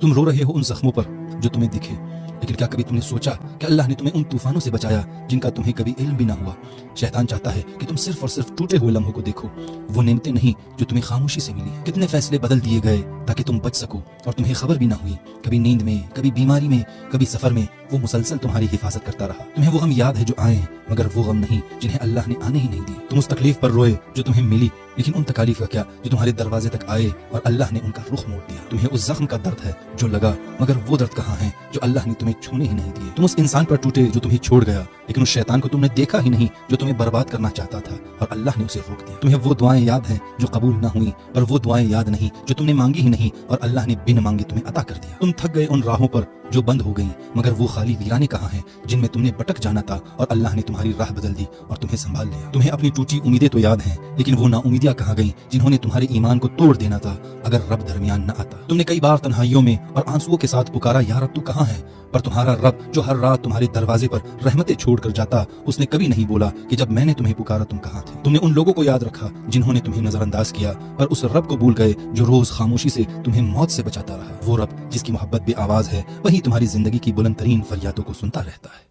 तुम रो रहे हो उन जख्मों पर जो तुम्हें दिखे, लेकिन क्या कभी तुमने सोचा कि अल्लाह ने तुम्हें उन तूफानों से बचाया जिनका तुम्हें कभी इल्म भी ना हुआ। शैतान चाहता है कि तुम सिर्फ और सिर्फ टूटे हुए लम्हों को देखो, वो नेमतें नहीं जो तुम्हें खामोशी से मिली। कितने फैसले बदल दिए गए ताकि तुम बच सको और तुम्हें खबर भी ना हुई। कभी नींद में, कभी बीमारी में, कभी सफर में वो मुसलसल तुम्हारी हिफाजत करता रहा। तुम्हें वो गम याद है जो आए, मगर वो गम नहीं जिन्हें अल्लाह ने आने ही नहीं दिए। तुम उस तकलीफ पर रोए जो तुम्हें मिली, लेकिन उन तकालीफ का क्या जो तुम्हारे दरवाजे तक आए और अल्लाह ने उनका रुख मोड़ दिया। तुम्हें उस जख्म का दर्द है जो लगा, मगर वो दर्द कहाँ है जो अल्लाह ने तुम्हें छूने ही नहीं दिए। तुम उस इंसान पर टूटे जो तुम्हें छोड़ गया, लेकिन उस शैतान को तुमने देखा ही नहीं जो तुम्हें बर्बाद करना चाहता था और अल्लाह ने उसे रोक दिया। तुम्हें वो दुआएं याद हैं जो कबूल न हुई, पर वो दुआएं याद नहीं जो तुमने मांगी ही नहीं और अल्लाह ने बिन मांगे तुम्हें अता कर दिया। तुम थक गए उन राहों पर जो बंद हो गई, मगर वो खाली वीराने कहाँ हैं जिनमें तुमने भटक जाना था और अल्लाह ने तुम्हारी राह बदल दी और तुम्हें संभाल लिया। तुम्हें अपनी टूटी उम्मीदें तो याद हैं, लेकिन वो नाउमीदियां कहाँ गईं जिन्होंने तुम्हारे ईमान को तोड़ देना था अगर रब दरमियान न आता। तुमने कई बार तन्हाइयों में और आंसुओं के साथ पुकारा, या रब तू कहाँ है? पर तुम्हारा रब जो हर रात तुम्हारे दरवाजे पर रहमतें छोड़ कर जाता, उसने कभी नहीं बोला कि जब मैंने तुम्हें पुकारा तुम कहाँ थे। तुमने उन लोगों को याद रखा जिन्होंने तुम्हें नजरअंदाज किया, पर उस रब को भूल गए जो रोज खामोशी से तुम्हें मौत से बचाता रहा। वो रब जिसकी मोहब्बत बे आवाज है, वही तुम्हारी जिंदगी की बुलंद तरीन फरियादों को सुनता रहता है।